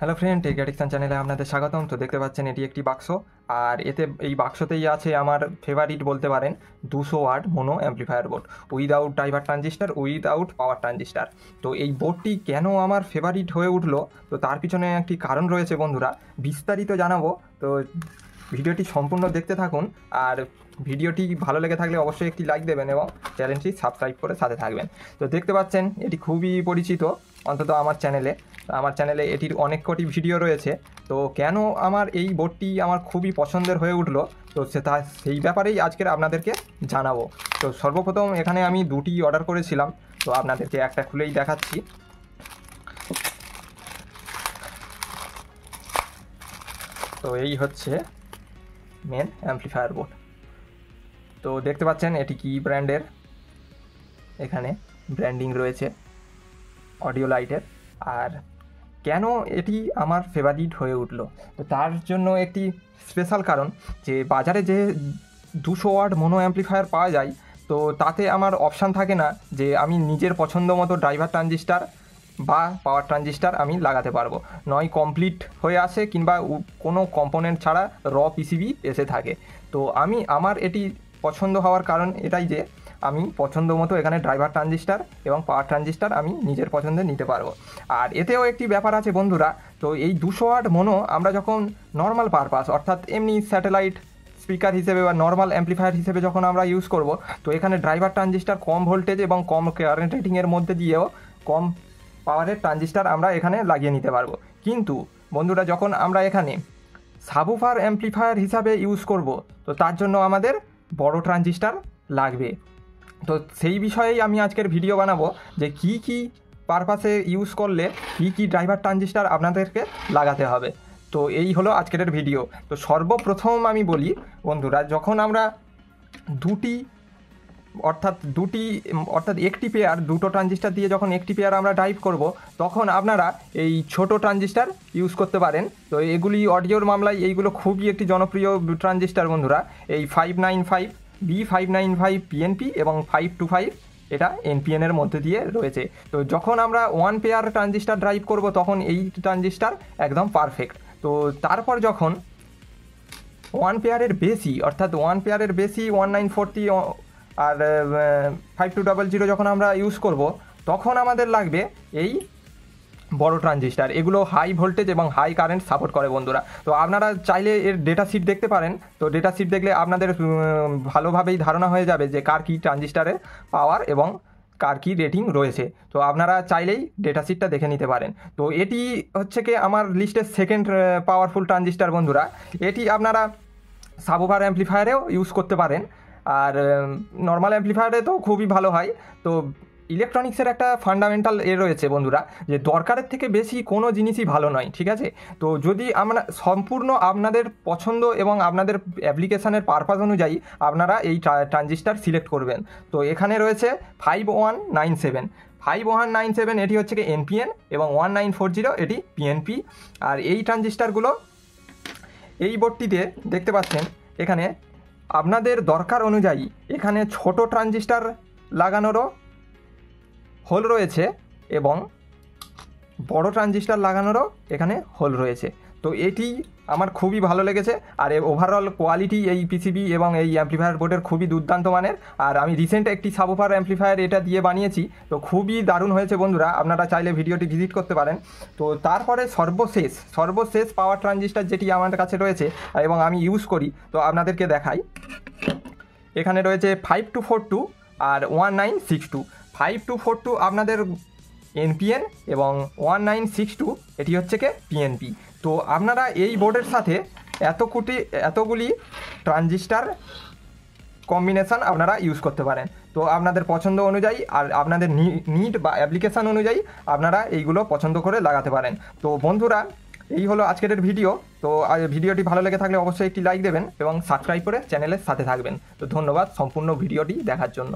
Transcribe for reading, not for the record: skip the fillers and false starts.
Hello friend, take addiction চ্যানেলে আপনাদের স্বাগতম। তো দেখতে পাচ্ছেন এটি একটি বাক্স, আর এতে এই বাক্সতেই আছে আমার ফেভারিট বলতে পারেন 200 watt mono amplifier board, without driver transistor, without power transistor. তো এই বোর্ডটি কেন আমার ফেভারিট হয়ে উঠলো, তো তার পিছনে একটি কারণ রয়েছে বন্ধুরা, বিস্তারিত জানাবো। তো ভিডিওটি সম্পূর্ণ দেখতে থাকুন, আর ভিডিওটি ভালো লেগে থাকলে অবশ্যই একটি লাইক দেবেন এবং চ্যানেলটি সাবস্ক্রাইব করে সাথে থাকবেন। তো দেখতে পাচ্ছেন এটি খুবই পরিচিত, অন্তত আমার চ্যানেলে এটির অনেক কটি ভিডিও রয়েছে। তো কেন আমার এই বোর্ডটি আমার খুবই পছন্দের হয়ে উঠলো, তো সেই ব্যাপারেই আজকের আপনাদেরকে জানাবো। তো সর্বপ্রথম এখানে আমি দুটি অর্ডার করেছিলাম, তো আপনাদেরকে একটা খুলেই দেখাচ্ছি। তো এই হচ্ছে মেন অ্যাম্প্লিফায়ার বোর্ড। তো দেখতে পাচ্ছেন এটি কি ব্র্যান্ডের, এখানে ব্র্যান্ডিং রয়েছে অডিও লাইটের। আর কেন এটি আমার ফেভারিট হয়ে উঠলো, তো তার জন্য একটি স্পেশাল কারণ, যে বাজারে যে 200 ওয়াট মোনো অ্যাম্প্লিফায়ার পাওয়া যায়, তো তাতে আমার অপশান থাকে না যে আমি নিজের পছন্দ মতো ড্রাইভার ট্রানজিস্টার বা পাওয়ার ট্রানজিস্টার আমি লাগাতে পারবো। নয় কমপ্লিট হয়ে আসে, কিংবা কোনো কম্পোনেন্ট ছাড়া র পিসিবি এসে থাকে। তো আমার এটি পছন্দ হওয়ার কারণ এটাই যে আমি পছন্দ মতো এখানে ড্রাইভার ট্রানজিস্টার এবং পাওয়ার ট্রানজিস্টার আমি নিজের পছন্দে নিতে পারবো। আর এতেও একটি ব্যাপার আছে বন্ধুরা, তো এই 200 ওয়াট মোনো আমরা যখন নর্মাল পারপাস, অর্থাৎ এমনি স্যাটেলাইট স্পিকার হিসেবে বা নর্মাল অ্যাম্প্লিফায়ার হিসেবে যখন আমরা ইউজ করব, তো এখানে ড্রাইভার ট্রানজিস্টার কম ভোল্টেজ এবং কম কারেন্ট রেটিংয়ের মধ্যে দিয়েও কম পাওয়ারের ট্রানজিস্টার আমরা এখানে লাগিয়ে নিতে পারবো। কিন্তু বন্ধুরা, যখন আমরা এখানে সাবউফার অ্যাম্প্লিফায়ার হিসাবে ইউজ করব, তো তার জন্য আমাদের বড় ট্রানজিস্টার লাগবে। তো সেই বিষয়েই আমি আজকের ভিডিও বানাবো, যে কি কি পারপাসে ইউজ করলে কি কি ড্রাইভার ট্রানজিস্টার আপনাদেরকে লাগাতে হবে। তো এই হলো আজকের ভিডিও। তো সর্বপ্রথম আমি বলি বন্ধুরা, যখন আমরা একটি পেয়ার, দুটো ট্রানজিস্টার দিয়ে যখন একটি পেয়ার আমরা ড্রাইভ করব, তখন আপনারা এই ছোট ট্রানজিস্টার ইউজ করতে পারেন। তো এগুলি অডিওর মামলায় এইগুলো খুবই একটি জনপ্রিয় ট্রানজিস্টার বন্ধুরা। এই 595 B595 PNP এবং 525 এটা NPN এর মধ্যে দিয়ে রয়েছে। তো যখন আমরা ওয়ান পেয়ার ট্রানজিস্টার ড্রাইভ করব, তখন এই ট্রানজিস্টার একদম পারফেক্ট। তো তারপর যখন ওয়ান পেয়ারের বেশি, অর্থাৎ 1940 আর 5200 যখন আমরা ইউজ করব, তখন আমাদের লাগবে এই বড় ট্রানজিস্টার। এগুলো হাই ভোল্টেজ এবং হাই কারেন্ট সাপোর্ট করে বন্ধুরা। তো আপনারা চাইলে এর ডেটা শিট দেখতে পারেন। তো ডেটা শিট দেখলে আপনাদের ভালোভাবেই ধারণা হয়ে যাবে যে কার কী ট্রানজিস্টারের পাওয়ার এবং কার কী রেটিং রয়েছে। তো আপনারা চাইলেই ডেটা শিটটা দেখে নিতে পারেন। তো এটি হচ্ছে কি আমার লিস্টের সেকেন্ড পাওয়ারফুল ট্রানজিস্টার বন্ধুরা। এটি আপনারা সাবউফার অ্যাম্প্লিফায়ারেও ইউজ করতে পারেন, আর নর্মাল অ্যাম্প্লিফায়ারে তো খুবই ভালো হয়। তো ইলেকট্রনিক্সের একটা ফান্ডামেন্টাল রয়েছে বন্ধুরা, যে দরকারের থেকে বেশি কোনো জিনিসই ভালো নয়, ঠিক আছে। তো যদি আমরা সম্পূর্ণ আপনাদের পছন্দ এবং আপনাদের অ্যাপ্লিকেশানের পারপাস অনুযায়ী আপনারা এই ট্রানজিস্টার সিলেক্ট করবেন। তো এখানে রয়েছে 5197 এটি হচ্ছে কি NPN, এবং 1940 এটি PNP। আর এই ট্রানজিস্টারগুলো এই বোর্ডটিতে দেখতে পাচ্ছেন, এখানে আপনাদের দরকার অনুযায়ী এখানে ছোট ট্রানজিস্টার লাগানোরও হোল রয়েছে এবং বড় ট্রানজিস্টার লাগানোরও এখানে হোল রয়েছে। তো এটি আমার খুবই ভালো লেগেছে, আর ওভারঅল কোয়ালিটি এই পিসিবি এবং এই অ্যাম্প্লিফায়ার বোর্ডের খুবই দুর্দান্ত মানের। আর আমি রিসেন্ট একটি সাবউফার অ্যাম্প্লিফায়ার এটা দিয়ে বানিয়েছি, তো খুবই দারুণ হয়েছে বন্ধুরা। আপনারা চাইলে ভিডিওটি ভিজিট করতে পারেন। তো তারপরে সর্বশেষ পাওয়ার ট্রানজিস্টার যেটি আমার কাছে রয়েছে এবং আমি ইউজ করি, তো আপনাদেরকে দেখাই। এখানে রয়েছে 5242 আর 1962। 5242 আপনাদের NPN এবং 1962 এটি হচ্ছে কি PNP। তো আপনারা এই বোর্ডের সাথে এতগুলি ট্রানজিস্টার কম্বিনেশান আপনারা ইউজ করতে পারেন। তো আপনাদের পছন্দ অনুযায়ী আর আপনাদের নিড বা অ্যাপ্লিকেশান অনুযায়ী আপনারা এইগুলো পছন্দ করে লাগাতে পারেন। তো বন্ধুরা, এই হলো আজকের ভিডিও। তো ভিডিওটি ভালো লেগে থাকলে অবশ্যই একটি লাইক দেবেন এবং সাবস্ক্রাইব করে চ্যানেলের সাথে থাকবেন। তো ধন্যবাদ সম্পূর্ণ ভিডিওটি দেখার জন্য।